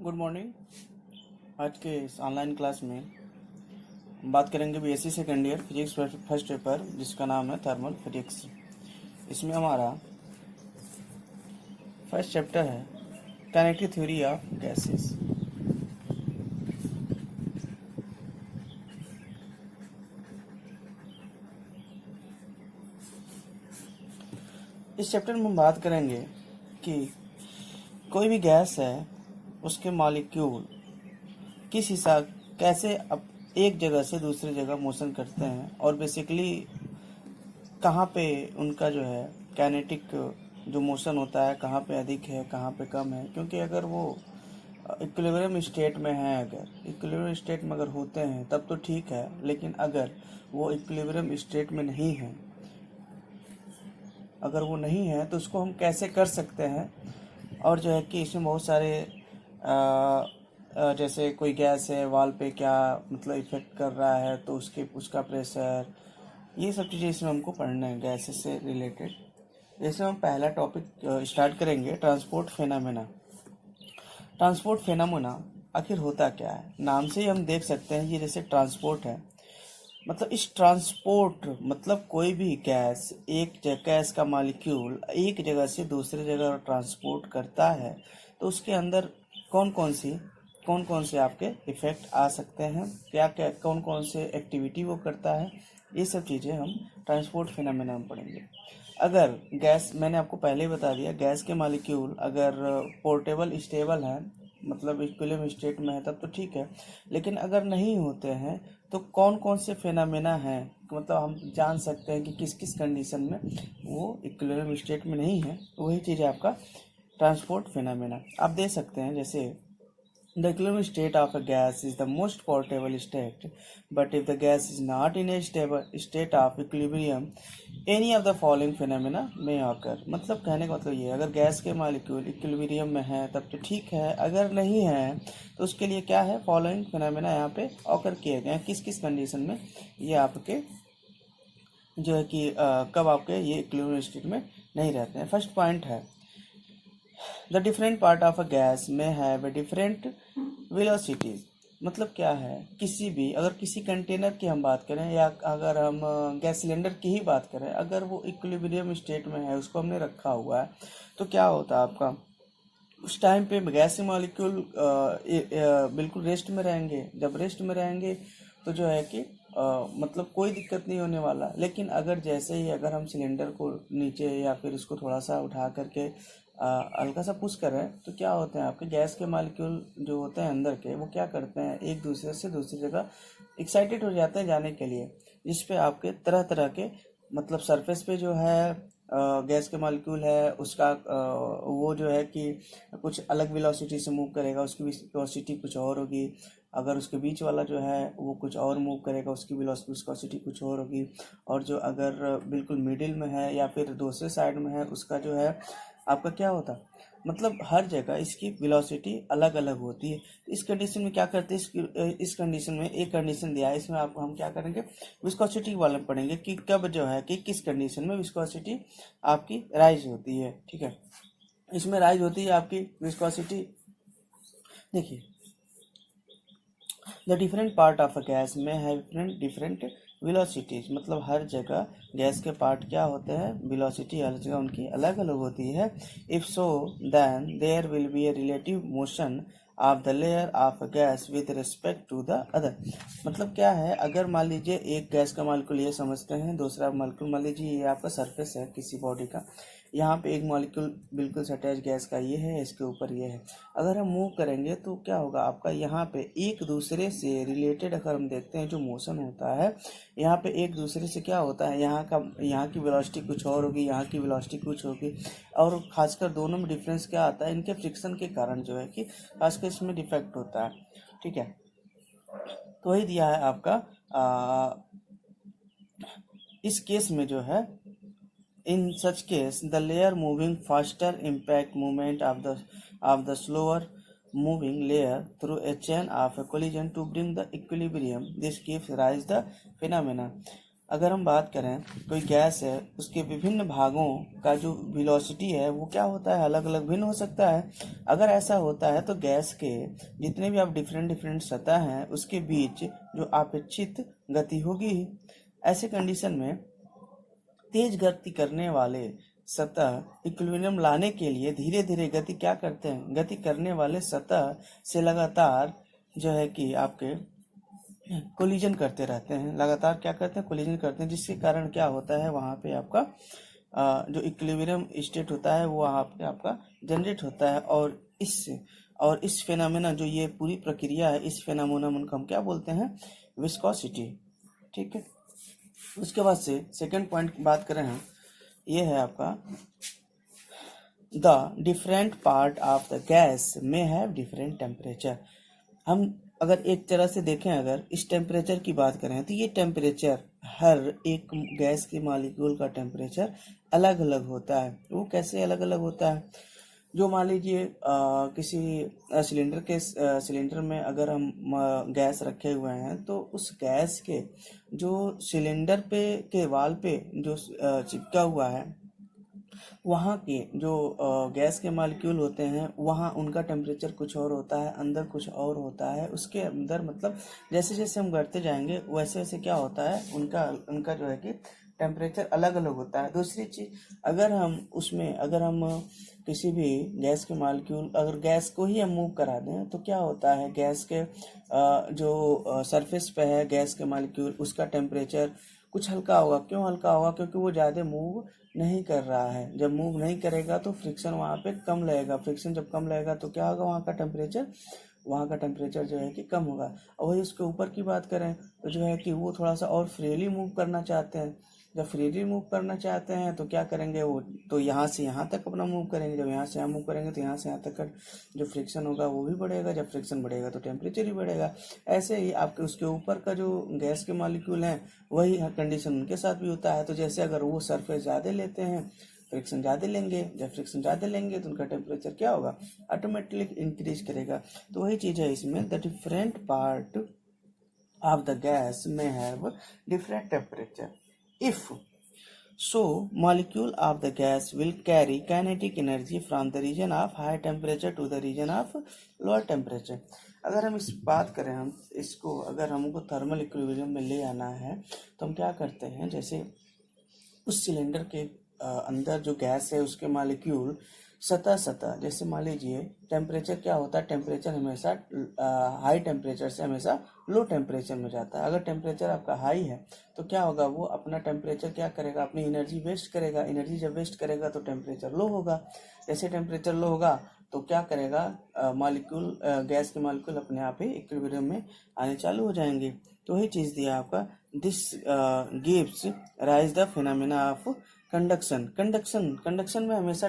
Good morning. आज के इस ऑनलाइन क्लास में बात करेंगे BSc second year physics first paper, जिसका नाम है थर्मल फिजिक्स। इसमें हमारा फर्स्ट चैप्टर है काइनेटिक थ्योरी ऑफ गैसेस। इस चैप्टर में हम बात करेंगे कि कोई भी गैस है, उसके मॉलिक्यूल किस हिसाब कैसे अब एक जगह से दूसरी जगह मोशन करते हैं, और बेसिकली कहाँ पे उनका जो है काइनेटिक जो मोशन होता है कहाँ पे अधिक है कहाँ पे कम है। क्योंकि अगर वो इक्विलिब्रियम स्टेट में है, अगर इक्विलिब्रियम स्टेट में अगर होते हैं तब तो ठीक है, लेकिन अगर वो इक्विलिब्रियम स्टेट में नहीं है, अगर वो नहीं है तो उसको हम कैसे कर सकते हैं। और जो है कि इसमें बहुत सारे जैसे कोई गैस है, वाल पे क्या मतलब इफेक्ट कर रहा है, तो उसका प्रेशर, ये सब चीज़ें इसमें हमको पढ़ना है गैसेस से रिलेटेड। जैसे हम पहला टॉपिक स्टार्ट करेंगे, ट्रांसपोर्ट फेनामेना। ट्रांसपोर्ट फेनामेना आखिर होता क्या है, नाम से ही हम देख सकते हैं। ये जैसे ट्रांसपोर्ट है, मतलब इस ट्रांसपोर्ट मतलब कोई भी गैस, गैस का मॉलिक्यूल एक जगह से दूसरी जगह ट्रांसपोर्ट करता है, तो उसके अंदर कौन कौन से आपके इफेक्ट आ सकते हैं, क्या क्या कौन कौन से एक्टिविटी वो करता है, ये सब चीज़ें हम ट्रांसपोर्ट फिनोमेना में पढ़ेंगे। अगर गैस, मैंने आपको पहले ही बता दिया, गैस के मॉलिक्यूल अगर पोर्टेबल स्टेबल है, मतलब इक्विलिब्रियम स्टेट में है, तब तो ठीक है। लेकिन अगर नहीं होते हैं तो कौन कौन से फेनामेना हैं, मतलब हम जान सकते हैं कि किस किस कंडीशन में वो इक्विलिब्रियम स्टेट में नहीं है। वही चीज़ है आपका ट्रांसपोर्ट फेनामेना। आप दे सकते हैं जैसे the equilibrium state of a gas is the most portable state, but if the gas is not in a stable state of equilibrium, any of the following phenomena may occur। मतलब कहने का मतलब ये है, अगर गैस के molecule equilibrium में है तब तो ठीक है, अगर नहीं है तो उसके लिए क्या है, फॉलोइंग फिनोमेना यहाँ पे ऑकर किए गए हैं। किस किस कंडीशन में ये आपके जो है कि कब आपके ये इक्विलिब्रियम स्टेट में नहीं रहते हैं। फर्स्ट पॉइंट है, the different part of a gas में हैव ए डिफरेंट वेलोसिटीज। मतलब क्या है, किसी भी अगर किसी कंटेनर की हम बात करें, या अगर हम गैस सिलेंडर की ही बात करें, अगर वो इक्विलिब्रियम स्टेट में है, उसको हमने रखा हुआ है, तो क्या होता है आपका, उस टाइम पे गैस के मॉलिक्यूल बिल्कुल रेस्ट में रहेंगे। जब रेस्ट में रहेंगे तो जो है कि मतलब कोई दिक्कत नहीं होने वाला। लेकिन अगर जैसे ही अगर हम सिलेंडर को नीचे या फिर इसको थोड़ा सा उठा करके हल्का सा पुश कर रहे हैं, तो क्या होते हैं आपके गैस के मॉलिक्यूल जो होते हैं अंदर के, वो क्या करते हैं, एक दूसरे से दूसरी जगह एक्साइटेड हो जाते हैं जाने के लिए, जिस पे आपके तरह तरह के मतलब सरफेस पे जो है गैस के मॉलिक्यूल है, उसका वो जो है कि कुछ अलग वेलोसिटी से मूव करेगा, उसकी वेलोसिटी कुछ और होगी। अगर उसके बीच वाला जो है वो कुछ और मूव करेगा, उसकी विस्कोसिटी कुछ और होगी। और जो अगर बिल्कुल मिडिल में है या फिर दूसरे साइड में है, उसका जो है आपका क्या होता, मतलब हर जगह इसकी वेलोसिटी अलग अलग होती है। इस कंडीशन में क्या करते हैं, इस कंडीशन में एक कंडीशन दिया है, इसमें आपको हम क्या करेंगे, विस्कोसिटी वाले पढ़ेंगे कि कब जो है कि किस कंडीशन में विस्कोसिटी आपकी राइज होती है। ठीक है, इसमें राइज होती है आपकी विस्कोसिटी। देखिए, the different part of a gas में है डिफरेंट वेलोसिटीज, मतलब हर जगह गैस के पार्ट क्या होते हैं, वेलोसिटी हर जगह उनकी अलग अलग होती है। If so then there will be a relative motion of the layer of gas with respect to the other. मतलब क्या है, अगर मान लीजिए एक गैस का मॉलिक्यूल ये समझते हैं, दूसरा मॉलिक्यूल मान लीजिए ये आपका सरफेस है किसी बॉडी का, यहाँ पे एक मॉलिक्यूल बिल्कुल सटैच गैस का ये है, इसके ऊपर ये है। अगर हम मूव करेंगे तो क्या होगा आपका, यहाँ पे एक दूसरे से रिलेटेड अगर हम देखते हैं जो मोशन होता है, यहाँ पे एक दूसरे से क्या होता है, यहाँ की वेलोसिटी कुछ और होगी, यहाँ की वेलोसिटी कुछ होगी। और खासकर दोनों में डिफरेंस क्या आता है, इनके फ्रिक्शन के कारण जो है कि खासकर इसमें डिफेक्ट होता है। ठीक है, तो वही दिया है आपका इस केस में जो है, in such case the layer moving faster impact movement of the slower moving layer through a chain of a collision to bring the equilibrium. This gives rise the phenomena। अगर हम बात करें कोई गैस है, उसके विभिन्न भागों का जो वेलोसिटी है वो क्या होता है, अलग अलग भिन्न हो सकता है। अगर ऐसा होता है तो गैस के जितने भी आप डिफरेंट डिफरेंट सतह हैं उसके बीच जो अपेक्षित गति होगी। ऐसे कंडीशन में तेज गति करने वाले सतह इक्विलिब्रियम लाने के लिए धीरे धीरे गति क्या करते हैं, गति करने वाले सतह से लगातार जो है कि आपके कोलिजन करते रहते हैं, लगातार क्या करते हैं, कोलिजन करते हैं, जिसके कारण क्या होता है वहाँ पे आपका जो इक्विलिब्रियम स्टेट होता है वो वहाँ पे आपका जनरेट होता है। और इस फेनामेना जो ये पूरी प्रक्रिया है, इस फेनामेना को हम क्या बोलते हैं, विस्कोसिटी। ठीक है, उसके बाद से सेकंड पॉइंट की बात करें हम, ये है आपका the different part of the gas में हैव डिफरेंट टेम्परेचर। हम अगर एक तरह से देखें, अगर इस टेम्परेचर की बात करें तो ये टेम्परेचर हर एक गैस के मॉलिक्यूल का टेम्परेचर अलग अलग होता है। वो कैसे अलग अलग होता है, जो मान लीजिए किसी सिलेंडर में अगर हम गैस रखे हुए हैं तो उस गैस के जो सिलेंडर पे के वाल पे जो चिपका हुआ है वहाँ के जो गैस के मॉलिक्यूल होते हैं वहाँ उनका टेम्परेचर कुछ और होता है, अंदर कुछ और होता है। उसके अंदर मतलब जैसे जैसे हम बढ़ते जाएंगे वैसे वैसे क्या होता है, उनका जो है कि टेम्परेचर अलग अलग होता है। दूसरी चीज़, अगर हम किसी भी गैस के मॉलिक्यूल, अगर गैस को ही हम मूव करा दें तो क्या होता है, गैस के जो सरफेस पे है गैस के मॉलिक्यूल उसका टेम्परेचर कुछ हल्का होगा। क्यों हल्का होगा, क्योंकि वो ज़्यादा मूव नहीं कर रहा है। जब मूव नहीं करेगा तो फ्रिक्शन वहाँ पे कम लगेगा, फ्रिक्शन जब कम लगेगा तो क्या होगा, वहाँ का टेम्परेचर जो है कि कम होगा। और वही उसके ऊपर की बात करें तो जो है कि वो थोड़ा सा और फ्रीली मूव करना चाहते हैं। जब फ्रीली मूव करना चाहते हैं तो क्या करेंगे, वो तो यहाँ से यहाँ तक अपना मूव करेंगे। जब यहाँ से यहाँ मूव करेंगे तो यहाँ से यहाँ तक का जो फ्रिक्शन होगा वो भी बढ़ेगा। जब फ्रिक्शन बढ़ेगा तो टेम्परेचर ही बढ़ेगा। ऐसे ही आपके उसके ऊपर का जो गैस के मॉलिक्यूल हैं वही कंडीशन उनके साथ भी होता है। तो जैसे अगर वो सरफेस ज़्यादा लेते हैं, फ्रिक्शन ज़्यादा लेंगे, जब फ्रिक्शन ज़्यादा लेंगे तो उनका टेम्परेचर क्या होगा, ऑटोमेटिकली इंक्रीज करेगा। तो वही चीज़ है इसमें, the different part of the gas में have different temperature. If so, molecule of the gas will carry kinetic energy from the region of high temperature to the region of lower temperature। अगर हम इस बात करें, हम इसको अगर हमको थर्मल इक्विलिब्रियम में ले आना है तो हम क्या करते हैं, जैसे उस सिलेंडर के अंदर जो गैस है उसके मॉलिक्यूल सतह जैसे मान लीजिए टेम्परेचर क्या होता है, टेम्परेचर हमेशा हाई टेम्परेचर से हमेशा लो टेम्परेचर में जाता है। अगर टेम्परेचर आपका हाई है तो क्या होगा, वो अपना टेम्परेचर क्या करेगा, अपनी एनर्जी वेस्ट करेगा। एनर्जी जब वेस्ट करेगा तो टेम्परेचर लो होगा। जैसे टेम्परेचर लो होगा तो क्या करेगा, गैस के मॉलिक्यूल अपने आप ही इक्विलिब्रियम में आने चालू हो जाएंगे। तो वही चीज़ दिया आपका, this gives rise the phenomena of conduction में हमेशा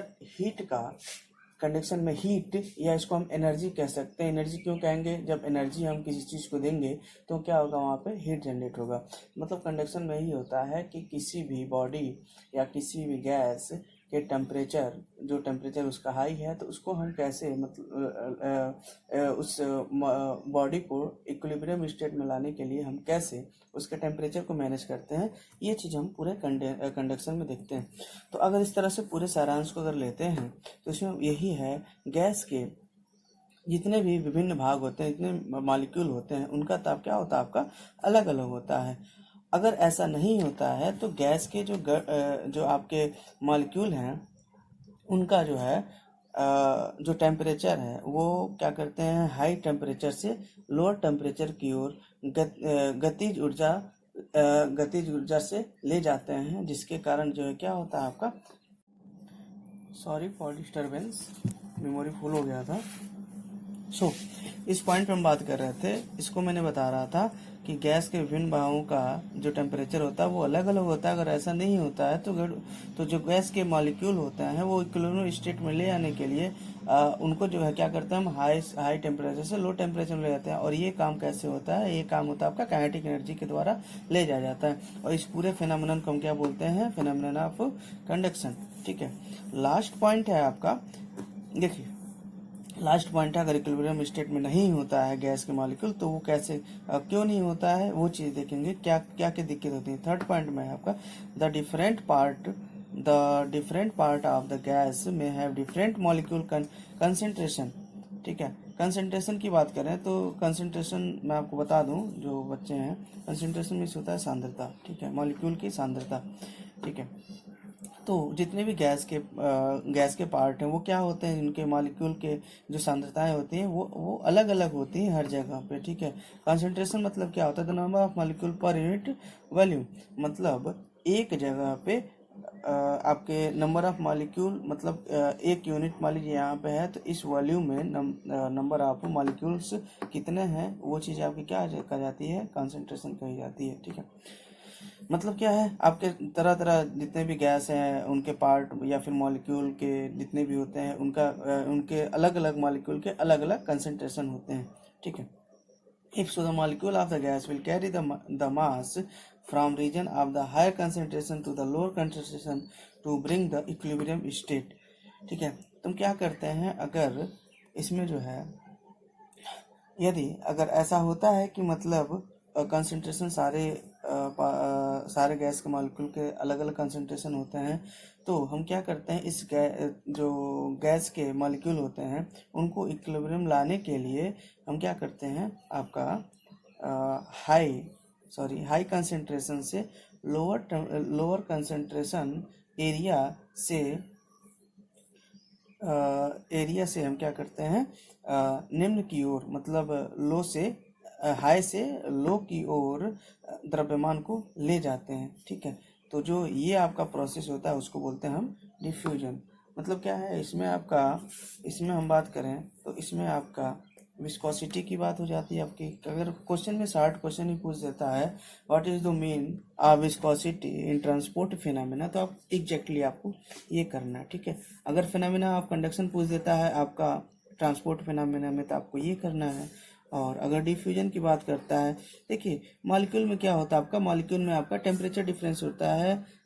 कंडक्शन में हीट, या इसको हम एनर्जी कह सकते हैं। एनर्जी क्यों कहेंगे, जब एनर्जी हम किसी चीज़ को देंगे तो क्या होगा, वहाँ पे हीट जनरेट होगा। मतलब कंडक्शन में ही होता है कि किसी भी बॉडी या किसी भी गैस के टेम्परेचर, जो टेम्परेचर उसका हाई है तो उसको हम कैसे उस बॉडी को इक्विलिब्रियम स्टेट में लाने के लिए हम कैसे उसके टेम्परेचर को मैनेज करते हैं, ये चीज़ हम पूरे कंडक्शन में देखते हैं। तो अगर इस तरह से पूरे सारांश को अगर लेते हैं तो इसमें यही है, गैस के जितने भी विभिन्न भाग होते हैं, जितने मॉलिक्यूल होते हैं, उनका ताप क्या होता है, आपका अलग अलग होता है। अगर ऐसा नहीं होता है तो गैस के जो आपके मॉलिक्यूल हैं उनका जो है जो टेम्परेचर है वो क्या करते हैं, हाई टेम्परेचर से लोअर टेम्परेचर की ओर गतिज ऊर्जा से ले जाते हैं, जिसके कारण जो है क्या होता है आपका, sorry for disturbance, memory full हो गया था। इस पॉइंट पर हम बात कर रहे थे, इसको मैंने बता रहा था कि गैस के विभिन्न भागों का जो टेम्परेचर होता है वो अलग अलग होता है। अगर ऐसा नहीं होता है तो जो गैस के मॉलिक्यूल होते हैं वो इक्विलिब्रियम स्टेट में ले आने के लिए उनको जो है क्या करते हैं, हम हाई टेम्परेचर से लो टेम्परेचर में ले जाते हैं। और ये काम कैसे होता है, ये काम होता है आपका काइनेटिक एनर्जी के द्वारा ले जाया जाता है। और इस पूरे फिनोमेनन को हम क्या बोलते हैं, फिनोमेनन ऑफ कंडक्शन। ठीक है, लास्ट पॉइंट है आपका, देखिए लास्ट पॉइंट है, अगर इक्विलिब्रियम स्टेट में नहीं होता है गैस के मॉलिक्यूल तो वो कैसे क्यों नहीं होता है, वो चीज़ देखेंगे, क्या क्या क्या दिक्कत होती है। थर्ड पॉइंट में है आपका the different part of the gas में हैव डिफरेंट मॉलिक्यूल कंसेंट्रेशन। ठीक है, कंसेंट्रेशन की बात करें तो कंसेंट्रेशन मैं आपको बता दूं, जो बच्चे हैं, कंसेंट्रेशन मीन्स होता है सांद्रता। ठीक है, मॉलिक्यूल की सांद्रता। ठीक है, तो जितने भी गैस के पार्ट हैं वो क्या होते हैं, इनके मॉलिक्यूल के जो सांद्रताएं होती हैं वो अलग अलग होती हैं हर जगह पे। ठीक है, कंसंट्रेशन मतलब क्या होता है, the number of molecule per unit volume, मतलब एक जगह पे आपके नंबर ऑफ मॉलिक्यूल, मतलब एक यूनिट मान लीजिए यहाँ पे है तो इस वॉल्यूम में नंबर ऑफ मॉलिक्यूल्स कितने हैं, वो चीज़ आपकी क्या कहा जाती है, कंसंट्रेशन कही जाती है। ठीक है, मतलब क्या है, आपके तरह तरह जितने भी गैस हैं उनके पार्ट या फिर मॉलिक्यूल के जितने भी होते हैं उनके अलग अलग मॉलिक्यूल के अलग अलग कंसंट्रेशन होते हैं। ठीक है, if so the molecule of the gas will carry the mass from region of the higher concentration to the lower concentration to bring the equilibrium state। ठीक है, तुम क्या करते हैं, अगर इसमें जो है यदि अगर ऐसा होता है कि मतलब कंसंट्रेशन सारे गैस के मॉलिक्यूल के अलग अलग कंसंट्रेशन होते हैं, तो हम क्या करते हैं, जो गैस के मॉलिक्यूल होते हैं उनको इक्विलिब्रियम लाने के लिए हम क्या करते हैं, आपका हाई कंसंट्रेशन से लोअर कंसंट्रेशन एरिया से हम क्या करते हैं, निम्न की ओर, मतलब हाई से लो की ओर द्रव्यमान को ले जाते हैं। ठीक है, तो जो ये आपका प्रोसेस होता है उसको बोलते हैं हम डिफ्यूजन। मतलब क्या है, इसमें हम बात करें तो इसमें आपका विस्कोसिटी की बात हो जाती है आपकी। अगर क्वेश्चन में शार्ट क्वेश्चन ही पूछ देता है what is the mean of viscosity in transport phenomena, तो आप एग्जैक्टली आपको ये करना है। ठीक है, अगर फिनोमेना ऑफ कंडक्शन पूछ देता है आपका ट्रांसपोर्ट फिनोमेना में तो आपको ये करना है। और अगर डिफ्यूजन की बात करता है, देखिए मॉलिक्यूल में क्या होता है, आपका मॉलिक्यूल में आपका टेम्परेचर डिफरेंस होता है।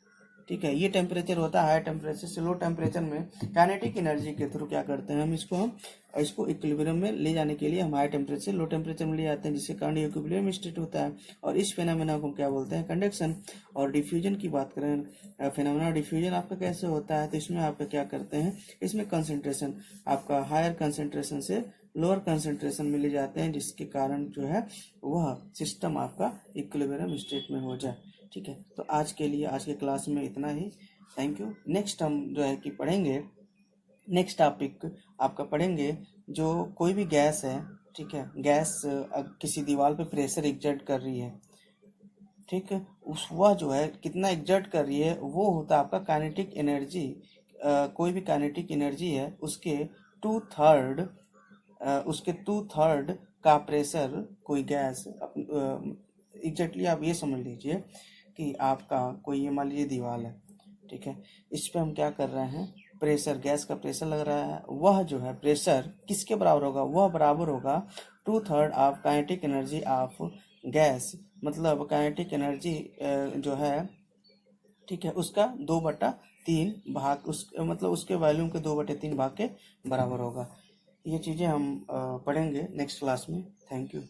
ठीक है, ये टेम्परेचर होता है हाई टेम्परेचर से लो टेम्परेचर में काइनेटिक एनर्जी के थ्रू क्या करते हैं, हम इसको इक्विलिब्रियम में ले जाने के लिए हम हाई टेम्परेचर से लो टेम्परेचर में ले जाते हैं, जिसके कारण इक्विलिब्रियम स्टेट होता है। और इस फिनोमेना को क्या बोलते हैं, कंडक्शन। और डिफ्यूजन की बात करें, फिनोमेना डिफ्यूजन आपका कैसे होता है, तो इसमें आपका क्या करते हैं, इसमें कंसंट्रेशन आपका हायर कंसंट्रेशन से लोअर कंसंट्रेशन में ले जाते हैं, जिसके कारण जो है वह सिस्टम आपका इक्विलिब्रियम स्टेट में हो जाए। ठीक है, तो आज के लिए आज के क्लास में इतना ही। Thank you. नेक्स्ट हम जो है कि पढ़ेंगे, नेक्स्ट टॉपिक आपका पढ़ेंगे, जो कोई भी गैस है, ठीक है, गैस किसी दीवार पे प्रेशर एग्जर्ट कर रही है, ठीक है, वह जो है कितना एग्जर्ट कर रही है वो होता है आपका काइनेटिक एनर्जी। कोई भी काइनेटिक एनर्जी है उसके टू थर्ड का प्रेशर कोई गैस एग्जैक्टली आप ये समझ लीजिए कि आपका कोई ये मान लीजिए दीवार है, ठीक है, इस पे हम क्या कर रहे हैं, प्रेशर, गैस का प्रेशर लग रहा है, वह जो है प्रेशर किसके बराबर होगा, वह बराबर होगा 2/3 of kinetic energy of gas. मतलब काइनेटिक एनर्जी जो है, ठीक है, उसका 2/3 भाग, मतलब उसके वॉल्यूम के 2/3 भाग के बराबर होगा। ये चीज़ें हम पढ़ेंगे नेक्स्ट क्लास में। Thank you.